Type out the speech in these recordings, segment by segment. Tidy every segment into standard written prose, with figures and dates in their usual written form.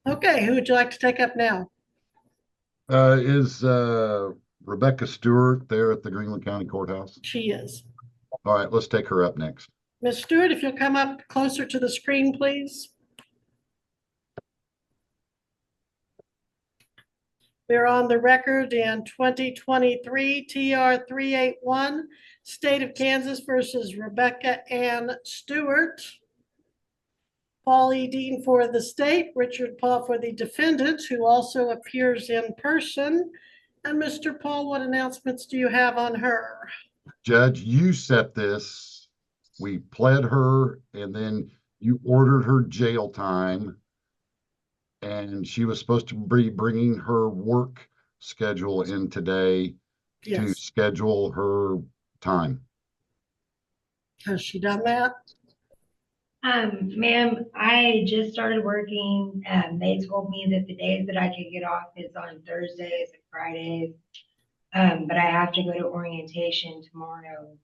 Okay, who would you like to take up now? Is Rebecca Stewart there at the Greenland County Courthouse? She is. All right, let's take her up next. Ms. Stewart, if you'll come up closer to the screen, please. We're on the record in 2023 TR 381, State of Kansas versus Rebecca Ann Stewart. Paul E. Dean for the state, Richard Paul for the defendant, who also appears in person. And Mr. Paul, what announcements do you have on her? Judge, you set this. We pled her, and then you ordered her jail time, and she was supposed to be bringing her work schedule in today to Yes. schedule her time. Has she done that? Ma'am, I just started working. They told me that the days that I could get off is on Thursdays and Fridays. But I have to go to orientation tomorrow.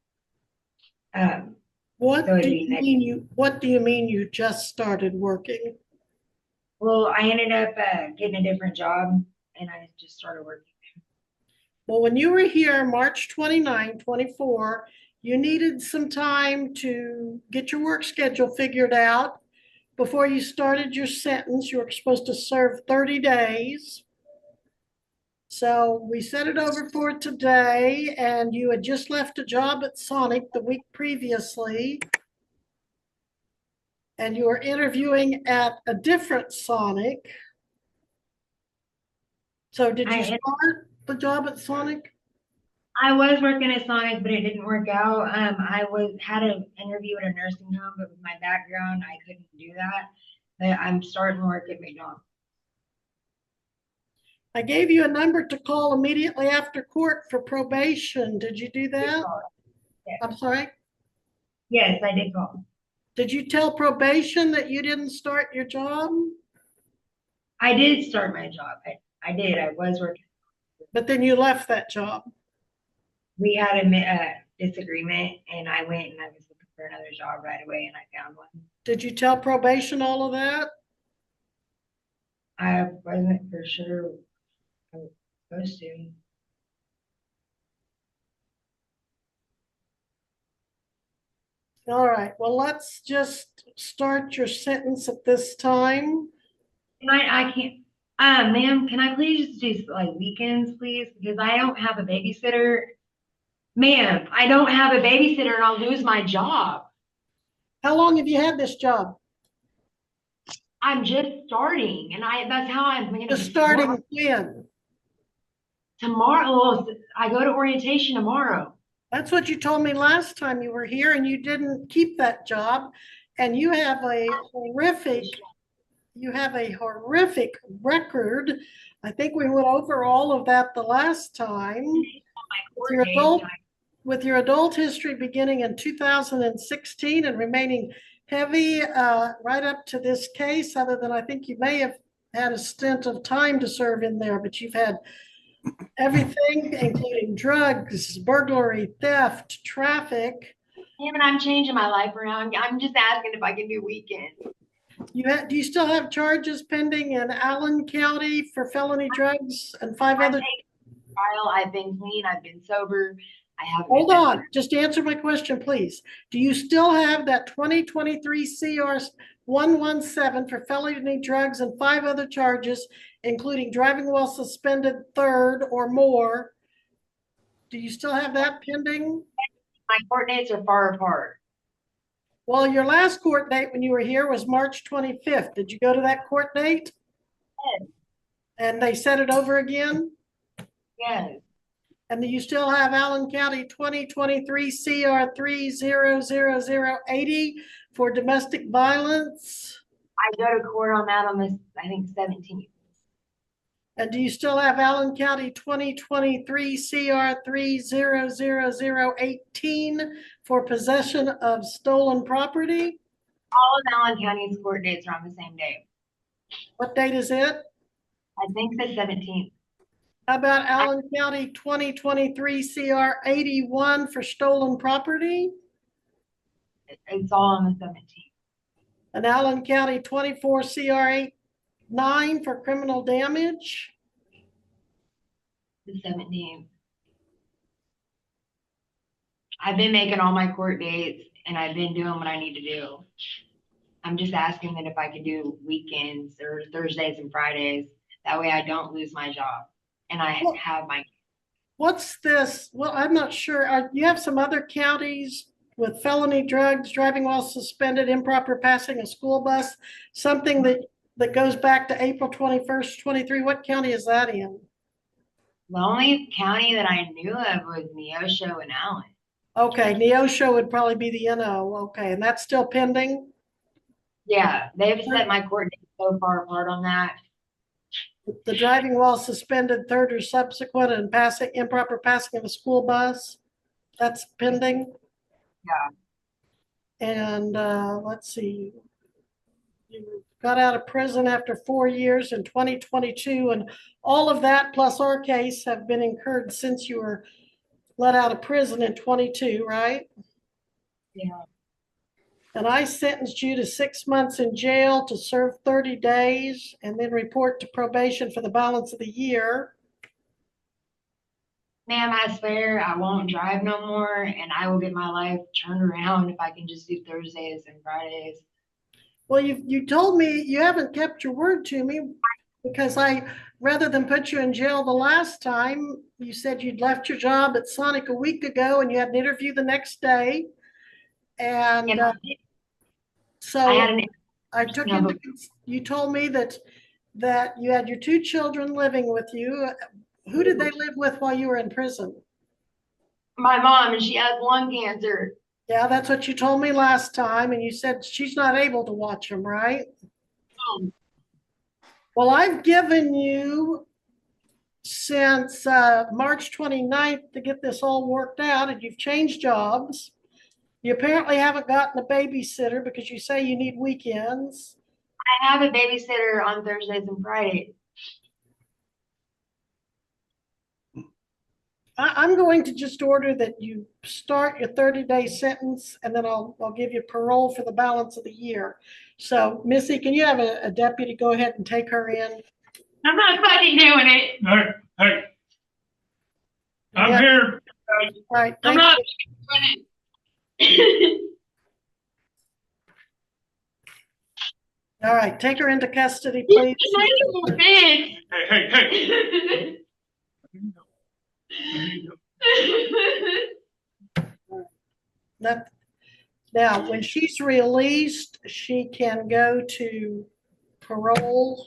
So it'd be next. What do you mean you just started working? Well, I ended up getting a different job and I just started working. Well, when you were here March 29, 24, you needed some time to get your work schedule figured out before you started your sentence. You were supposed to serve 30 days. So we set it over for today, and you had just left a job at Sonic the week previously, and you were interviewing at a different Sonic. So did you start the job at Sonic? I was working at Sonic, but it didn't work out. I had an interview at a nursing home, but with my background, I couldn't do that. But I'm starting work at McDonald's. I gave you a number to call immediately after court for probation. Did you do that? Yes. I'm sorry? Yes, I did call. Did you tell probation that you didn't start your job? I did start my job. I did. I was working. But then you left that job. We had a disagreement, and I went and I was looking for another job right away, and I found one. Did you tell probation all of that? I wasn't for sure I was supposed to. All right, well, let's just start your sentence at this time. I can't. Ma'am, can I please just do like weekends, please? Because I don't have a babysitter. Ma'am, I don't have a babysitter and I'll lose my job. How long have you had this job? I'm just starting and that's how I'm gonna Just be starting when? tomorrow. Well, I go to orientation tomorrow. That's what you told me last time you were here, and you didn't keep that job. And you have a horrific record. I think we went over all of that the last time. With your adult history beginning in 2016 and remaining heavy right up to this case, other than I think you may have had a stint of time to serve in there, but you've had everything, including drugs, burglary, theft, traffic. Yeah, and I'm changing my life around. I'm just asking if I can do weekends. Do you still have charges pending in Allen County for felony drugs and 5 other? Trial. I've been clean. I've been sober. I haven't. Hold on. Just answer my question, please. Do you still have that 2023 CR 117 for felony drugs and 5 other charges, including driving while suspended third or more? Do you still have that pending? My court dates are far apart. Well, your last court date when you were here was March 25th. Did you go to that court date? Yes. And they set it over again? Yes. And do you still have Allen County 2023 CR 300080 for domestic violence? I go to court on that on this, I think, 17th. And do you still have Allen County 2023 CR 300018 for possession of stolen property? All of Allen County's court dates are on the same day. What date is it? I think the 17th. How about Allen County 2023 CR 81 for stolen property? It's all on the 17th. And Allen County 24 CR 9 for criminal damage. The 17th. I've been making all my court dates and I've been doing what I need to do. I'm just asking that if I could do weekends or Thursdays and Fridays. That way I don't lose my job and I Well- have my. What's this? Well, I'm not sure. You have some other counties with felony drugs, driving while suspended, improper passing a school bus, something that goes back to April 21st, 23. What county is that in? The only county that I knew of was Neosho and Allen. Okay, Neosho would probably be the NO. Okay, and that's still pending? Yeah, they've set my court date so far apart on that. The driving while suspended, third or subsequent, and improper passing of a school bus, that's pending? Yeah. And let's see, you got out of prison after 4 years in 2022, and all of that plus our case have been incurred since you were let out of prison in 22, right? Yeah. And I sentenced you to 6 months in jail to serve 30 days and then report to probation for the balance of the year. Ma'am, I swear I won't drive no more and I will get my life turned around if I can just do Thursdays and Fridays. Well, you told me you haven't kept your word to me, because rather than put you in jail the last time, you said you'd left your job at Sonic a week ago and you had an interview the next day. And And I had so an, I took No, into, but- you told me that you had your 2 children living with you. Who did they live with while you were in prison? my mom, and she has lung cancer. Yeah, that's what you told me last time, and you said she's not able to watch them, right? Well, I've given you since March 29th to get this all worked out, and you've changed jobs. You apparently haven't gotten a babysitter because you say you need weekends. I have a babysitter on Thursdays and Fridays. I'm going to just order that you start your 30-day sentence, and then I'll give you parole for the balance of the year. So, Missy, can you have a deputy go ahead and take her in? I'm not fucking doing it. Hey, I'm Yeah. here. All right, I'm thank not you. doing it. All right, take her into custody, please. Hey, hey. Now, when she's released, she can go to parole.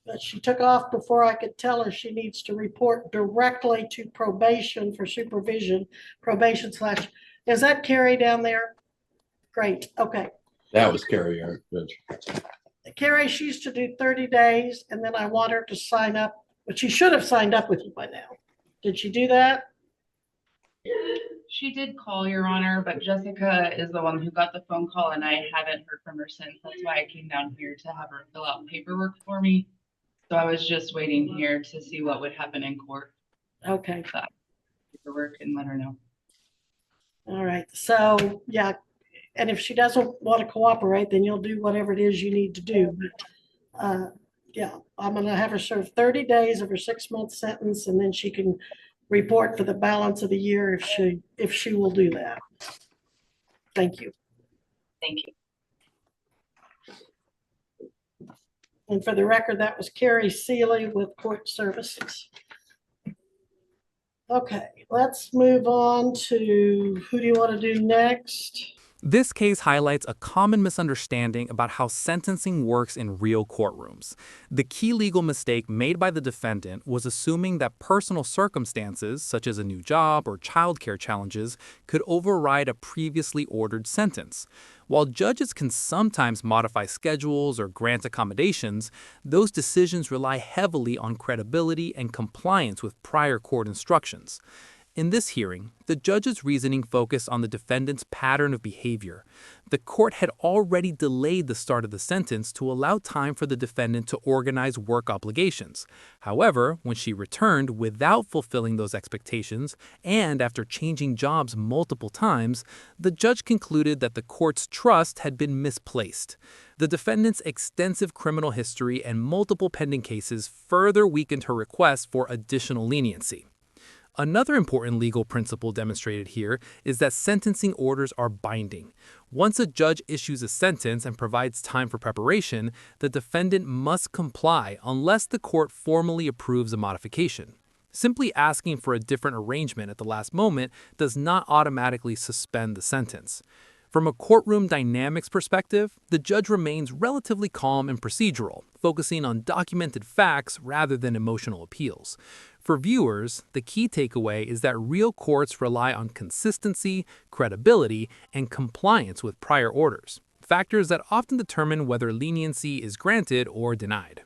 But she took off before I could tell her she needs to report directly to probation for supervision, probation slash, is that Carrie down there? Great, okay. That was Carrie, our judge. Carrie, she used to do 30 days, and then I want her to sign up, but she should have signed up with you by now. Did she do that? She did call, Your Honor, but Jessica is the one who got the phone call and I haven't heard from her since. That's why I came down here to have her fill out paperwork for me. So I was just waiting here to see what would happen in court, Okay, paperwork, and let her know. all right. So, yeah, and if she doesn't want to cooperate, then you'll do whatever it is you need to do. But yeah, I'm going to have her serve 30 days of her 6-month sentence, and then she can report for the balance of the year if she will do that. Thank you. Thank you. And for the record, that was Carrie Seeley with Court Services. Okay, let's move on to, who do you want to do next? This case highlights a common misunderstanding about how sentencing works in real courtrooms. The key legal mistake made by the defendant was assuming that personal circumstances, such as a new job or childcare challenges, could override a previously ordered sentence. While judges can sometimes modify schedules or grant accommodations, those decisions rely heavily on credibility and compliance with prior court instructions. In this hearing, the judge's reasoning focused on the defendant's pattern of behavior. The court had already delayed the start of the sentence to allow time for the defendant to organize work obligations. However, when she returned without fulfilling those expectations and after changing jobs multiple times, the judge concluded that the court's trust had been misplaced. The defendant's extensive criminal history and multiple pending cases further weakened her request for additional leniency. Another important legal principle demonstrated here is that sentencing orders are binding. Once a judge issues a sentence and provides time for preparation, the defendant must comply unless the court formally approves a modification. Simply asking for a different arrangement at the last moment does not automatically suspend the sentence. From a courtroom dynamics perspective, the judge remains relatively calm and procedural, focusing on documented facts rather than emotional appeals. For viewers, the key takeaway is that real courts rely on consistency, credibility, and compliance with prior orders, factors that often determine whether leniency is granted or denied.